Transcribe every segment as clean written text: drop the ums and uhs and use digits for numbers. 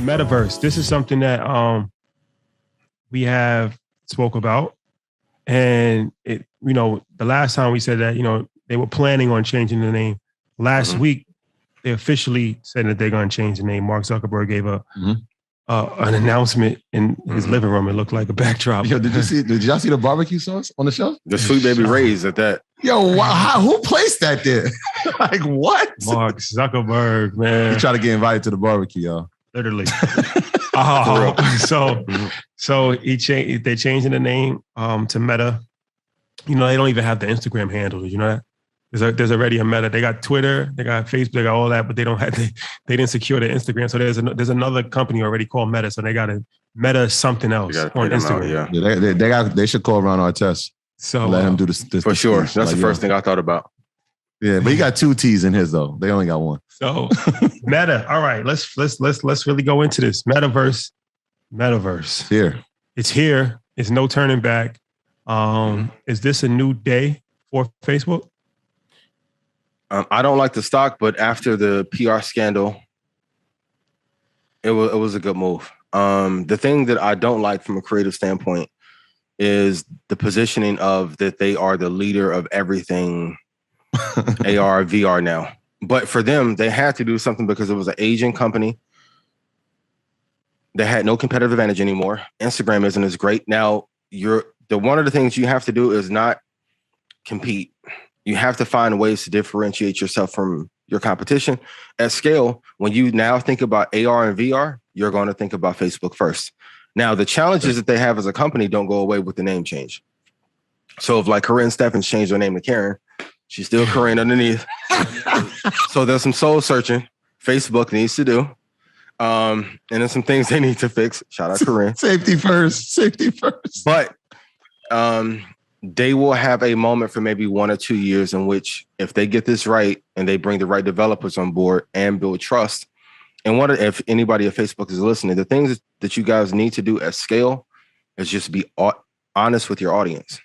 Metaverse. This is something that we have spoke about, and it. The last time we said that, they were planning on changing the name. Last week, they officially said that they're going to change the name. Mark Zuckerberg gave an announcement in his living room. It looked like a backdrop. Yo, did y'all see the barbecue sauce on the shelf? The Sweet Baby Ray's at that. Yo, wow, who placed that there? Like, what? Mark Zuckerberg, man. He tried to get invited to the barbecue, y'all. Literally. So they're changing the name to Meta. They don't even have the Instagram handle. You know that? There's already a Meta. They got Twitter, they got Facebook, they got all that, but they didn't secure the Instagram. So there's another company already called Meta. So they got a Meta something else on Instagram. Yeah, they should call Ron Artest. So let him do this for sure. That's the first thing I thought about. Yeah, but he got 2 T's in his though. They only got 1. So Meta. All right, let's really go into this. Metaverse. It's here. It's no turning back. Is this a new day for Facebook? I don't like the stock, but after the PR scandal, it was a good move. The thing that I don't like from a creative standpoint is the positioning of that they are the leader of everything AR, VR now. But for them, they had to do something because it was an Asian company. They had no competitive advantage anymore. Instagram isn't as great. Now, one of the things you have to do is not compete. You have to find ways to differentiate yourself from your competition. At scale, when you now think about AR and VR, you're going to think about Facebook first. Now, the challenges that they have as a company don't go away with the name change. So if like Corinne Steffens changed her name to Karen, she's still Corinne underneath. So there's some soul searching Facebook needs to do. And there's some things they need to fix. Shout out Corinne. Safety first. But they will have a moment for maybe 1 or 2 years in which if they get this right and they bring the right developers on board and build trust. And if anybody at Facebook is listening, the things that you guys need to do at scale is just be honest with your audience.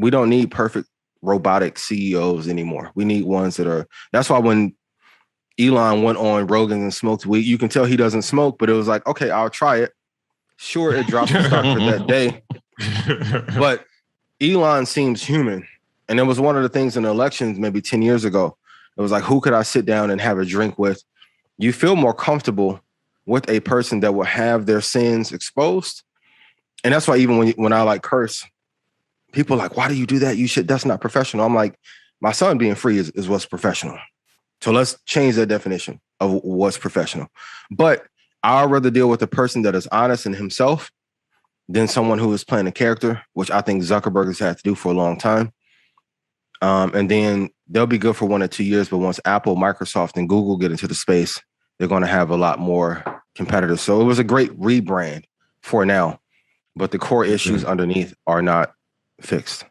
We don't need perfect robotic CEOs anymore. We need ones that's why when Elon went on Rogan and smoked weed, you can tell he doesn't smoke, but it was like, okay, I'll try it. Sure, it dropped the stock for that day. But Elon seems human. And it was one of the things in the elections maybe 10 years ago. It was like, who could I sit down and have a drink with? You feel more comfortable with a person that will have their sins exposed. And that's why even when I like curse, people are like, why do you do that? That's not professional. I'm like, my son being free is what's professional. So let's change that definition of what's professional. But I'd rather deal with a person that is honest in himself than someone who is playing a character, which I think Zuckerberg has had to do for a long time. And then they'll be good for 1 or 2 years. But once Apple, Microsoft, and Google get into the space, they're going to have a lot more competitors. So it was a great rebrand for now. But the core issues underneath are not fixed.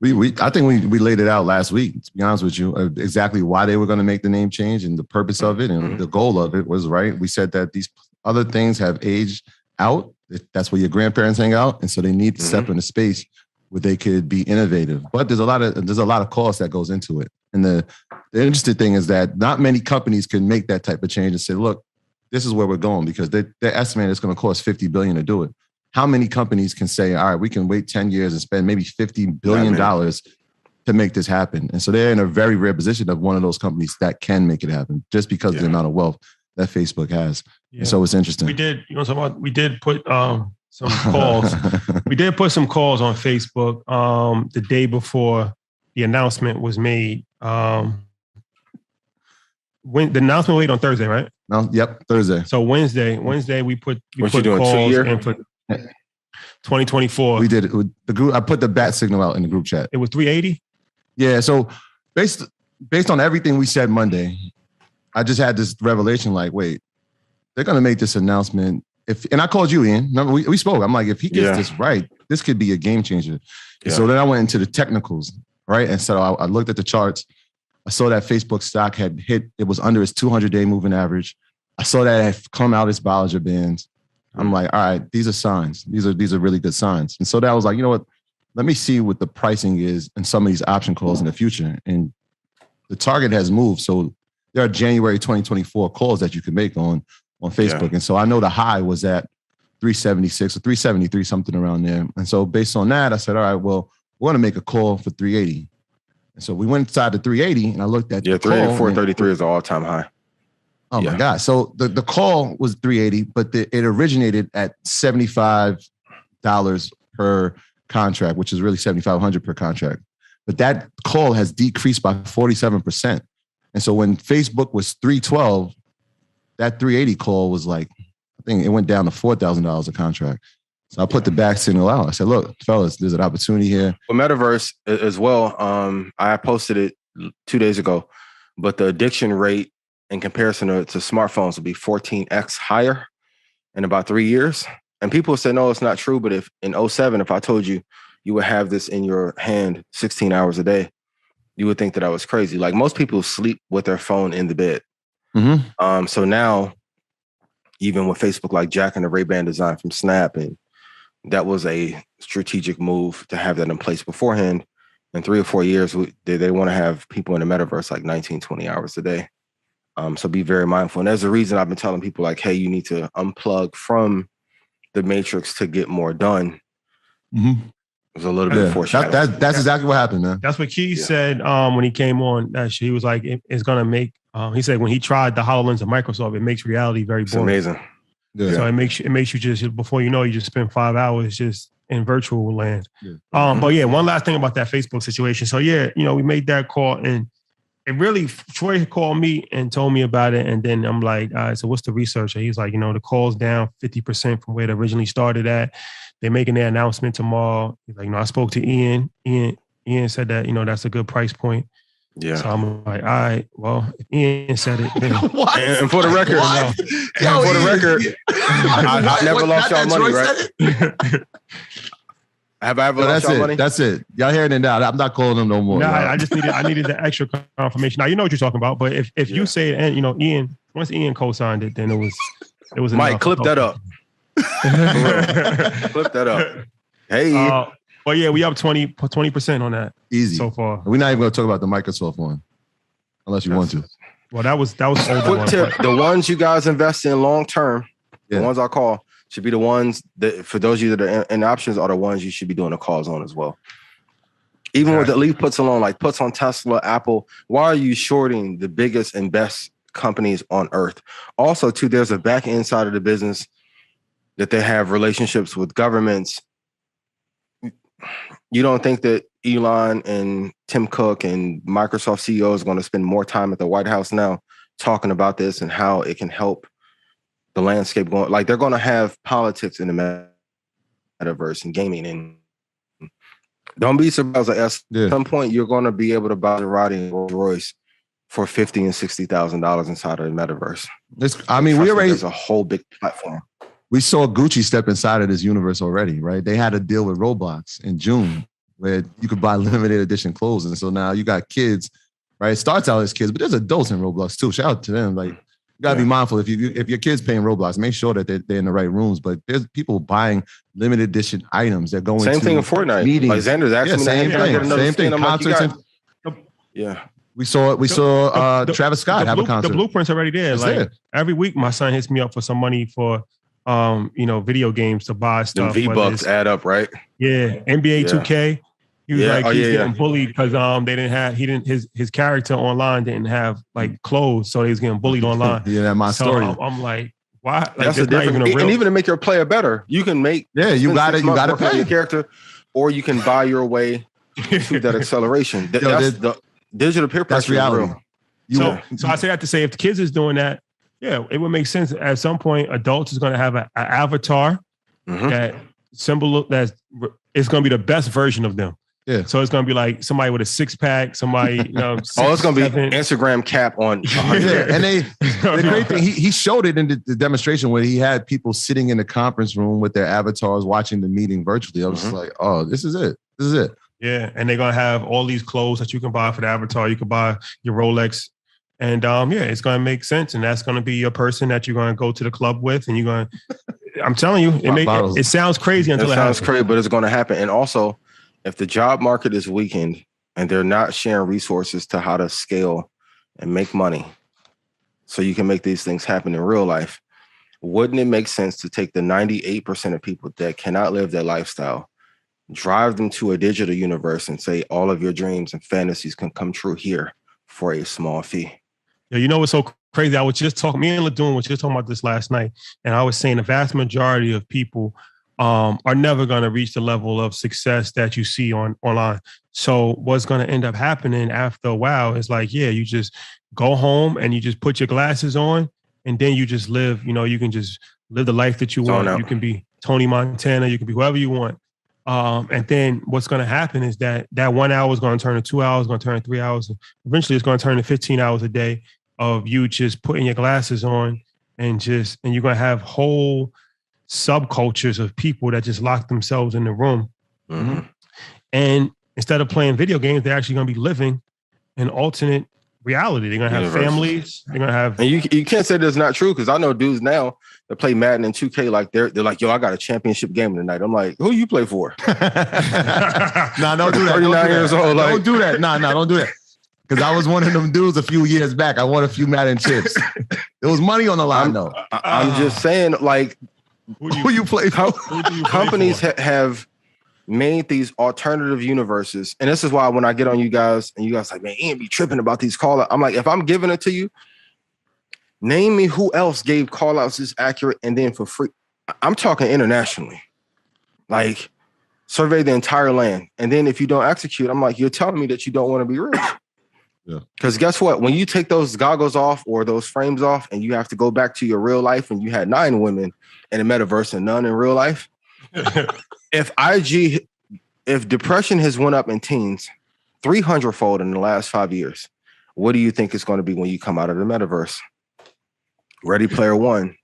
I think we laid it out last week, to be honest with you, exactly why they were going to make the name change and the purpose of it and the goal of it was right. We said that these other things have aged out. That's where your grandparents hang out. And so they need to step into space where they could be innovative. But there's a lot of cost that goes into it. And the interesting thing is that not many companies can make that type of change and say, look, this is where we're going, because they're estimating it's going to cost $50 billion to do it. How many companies can say, all right, we can wait 10 years and spend maybe $50 billion to make this happen? And so they're in a very rare position of one of those companies that can make it happen just because of the amount of wealth that Facebook has. Yeah. And so it's interesting. We did put some calls. We did put some calls on Facebook the day before the announcement was made. When the announcement was made on Thursday, right? No, yep, Thursday. So Wednesday we put calls 2 year? in for 2024. We did it. The group. I put the bat signal out in the group chat. It was 380. Yeah. So based on everything we said Monday, I just had this revelation. Like, wait, they're going to make this announcement. And I called you, Ian. Remember, we spoke. I'm like, if he gets this right, this could be a game changer. Yeah. So then I went into the technicals, right? And so I looked at the charts. I saw that Facebook stock had hit. It was under its 200-day moving average. I saw that it had come out its Bollinger Bands. I'm like, all right, these are signs. These are really good signs. And so that was like, you know what? Let me see what the pricing is in some of these option calls in the future. And the target has moved. So there are January 2024 calls that you can make on on Facebook. And so I know the high was at 376 or 373, something around there. And so based on that, I said, all right, well, we're going to make a call for 380. And so we went inside the 380 and I looked at the call. 433 is the all-time high. Oh my God. So the call was 380, but it originated at $75 per contract, which is really $7,500 per contract. But that call has decreased by 47%. And so when Facebook was 312, that 380 call was like, I think it went down to $4,000 a contract. So I put the back signal out. I said, look, fellas, there's an opportunity here. For Metaverse as well, I posted it 2 days ago, but the addiction rate in comparison to smartphones will be 14x higher in about 3 years. And people say, no, it's not true. But if in 2007, if I told you you would have this in your hand 16 hours a day, you would think that I was crazy. Like most people sleep with their phone in the bed. Mm-hmm. So now, even with Facebook, like jacking the Ray-Ban design from Snap, and that was a strategic move to have that in place beforehand. In 3 or 4 years, they want to have people in the metaverse like 19, 20 hours a day. So be very mindful. And there's a reason I've been telling people like, hey, you need to unplug from the matrix to get more done. Mm-hmm. It was a little bit foreshadowing. That's exactly what happened, man. That's what Keith said when he came on. He was like, it's going to make, he said when he tried the HoloLens of Microsoft, it makes reality very boring. It's amazing. Yeah. So it makes you just, before you know, you just spend 5 hours just in virtual land. Yeah. But yeah, one last thing about that Facebook situation. So yeah, we made that call and it really, Troy called me and told me about it. And then I'm like, all right, so what's the research? And he's like, the call's down 50% from where it originally started at. They're making their announcement tomorrow. He's like, I spoke to Ian. Ian said that, that's a good price point. Yeah. So I'm like, all right, well, if Ian said it, then and for the record, I never lost y'all money, right? Have I ever lost y'all money? That's it. Y'all hearing it now. I'm not calling them no more. Nah, I needed the extra confirmation. Now you know what you're talking about, but if you say it and Ian, once Ian co-signed it, then it was Mike, clip that up. Clip that up. Hey. But yeah, we up 20% on that. Easy so far. We're not even going to talk about the Microsoft one, unless you want to. Well, that was older. Quick tip: the ones you guys invest in long term, the ones I call should be the ones that, for those of you that are in options, are the ones you should be doing the calls on as well. Even with the Leaf puts alone, like puts on Tesla, Apple. Why are you shorting the biggest and best companies on earth? Also, too, there's a back end side of the business that they have relationships with governments. You don't think that Elon and Tim Cook and Microsoft CEOs are going to spend more time at the White House now talking about this and how it can help the landscape going? Like they're going to have politics in the metaverse and gaming. And don't be surprised at some point you're going to be able to buy a Roddy and Rolls Royce for $50,000 and $60,000 inside of the metaverse. There's a whole big platform. We saw Gucci step inside of this universe already, right? They had a deal with Roblox in June where you could buy limited edition clothes. And so now you got kids, right? It starts out as kids, but there's adults in Roblox too. Shout out to them. Like, you gotta be mindful. If your kids paying Roblox, make sure that they're in the right rooms. But there's people buying limited edition items that go into same thing in Fortnite. Meetings. Like Xander's asking same thing. Concerts. We saw Travis Scott have a concert. The blueprint's already there. Like every week, my son hits me up for some money for video games to buy stuff. The V-Bucks add up, right? Yeah, NBA 2K. He was he's getting bullied because his character online didn't have like clothes, so he was getting bullied online. That's story. I'm like, why? Like, that's a different. And even to make your player better, you can make. Yeah, you got to pay your character, or you can buy your way to that acceleration. That's the digital peer pressure. That's reality. So I say that to say, if the kids is doing that, yeah, it would make sense. At some point, adults is going to have an avatar that it's going to be the best version of them. Yeah. So it's going to be like somebody with a 6-pack, somebody, it's going to be Instagram cap on. And the great thing, he showed it in the demonstration where he had people sitting in the conference room with their avatars watching the meeting virtually. I was just like, oh, this is it. This is it. Yeah. And they're going to have all these clothes that you can buy for the avatar. You can buy your Rolex. And it's going to make sense. And that's going to be your person that you're going to go to the club with. And you're going to, I'm telling you, it sounds crazy until it happens. It sounds crazy, but it's going to happen. And also, if the job market is weakened and they're not sharing resources to how to scale and make money so you can make these things happen in real life, wouldn't it make sense to take the 98% of people that cannot live their lifestyle, drive them to a digital universe and say all of your dreams and fantasies can come true here for a small fee? Yeah, you know what's so crazy? I was just talking, me and Ladune was just talking about this last night, and I was saying the vast majority of people are never going to reach the level of success that you see online. So what's going to end up happening after a while is like, yeah, you just go home and you just put your glasses on, and then you just live, you can just live the life that you want. You can be Tony Montana, you can be whoever you want. And then what's going to happen is that 1 hour is going to turn to 2 hours, going to turn to 3 hours. And eventually it's going to turn to 15 hours a day of you just putting your glasses on and you're going to have whole subcultures of people that just lock themselves in the room. Mm-hmm. And instead of playing video games, they're actually going to be living an alternate reality. They're going to have families. They're going to have. And you can't say that's not true, because I know dudes now that play Madden and 2K, like they're like, yo, I got a championship game tonight. I'm like, who you play for? Don't do that. 39 years old. Don't do that. Don't do that. Because I was one of them dudes a few years back. I won a few Madden chips. There was money on the line, though. I'm just saying, like, who you play for? Companies have made these alternative universes. And this is why when I get on you guys and you guys like, man, you ain't be tripping about these call outs. I'm like, if I'm giving it to you, name me who else gave call outs this accurate and then for free. I'm talking internationally. Like, survey the entire land. And then if you don't execute, I'm like, you're telling me that you don't want to be rich. Yeah. Because guess what? When you take those goggles off or those frames off and you have to go back to your real life and you had 9 women in a metaverse and none in real life, if depression has went up in teens 300-fold in the last 5 years, what do you think it's going to be when you come out of the metaverse? Ready Player One.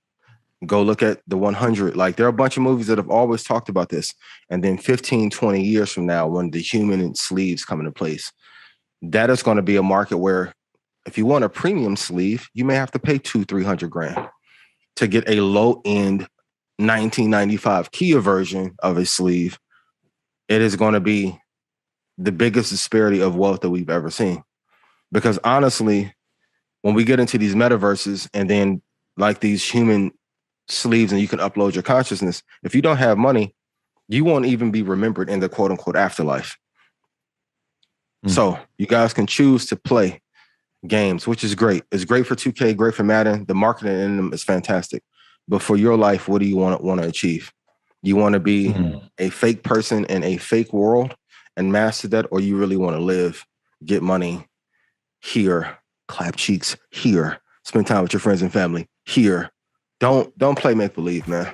Go look at the 100. Like, there are a bunch of movies that have always talked about this. And then 15, 20 years from now, when the human sleeves come into place, that is going to be a market where if you want a premium sleeve, you may have to pay $200,000-$300,000 to get a low-end 1995 Kia version of a sleeve. It is going to be the biggest disparity of wealth that we've ever seen. Because honestly, when we get into these metaverses and then like these human sleeves and you can upload your consciousness, if you don't have money, you won't even be remembered in the quote unquote afterlife. So you guys can choose to play games, which is great. It's great for 2K, great for Madden. The marketing in them is fantastic. But for your life, what do you want to achieve? You want to be a fake person in a fake world and master that, or you really want to live, get money here, clap cheeks here, spend time with your friends and family here. Don't play make believe, man.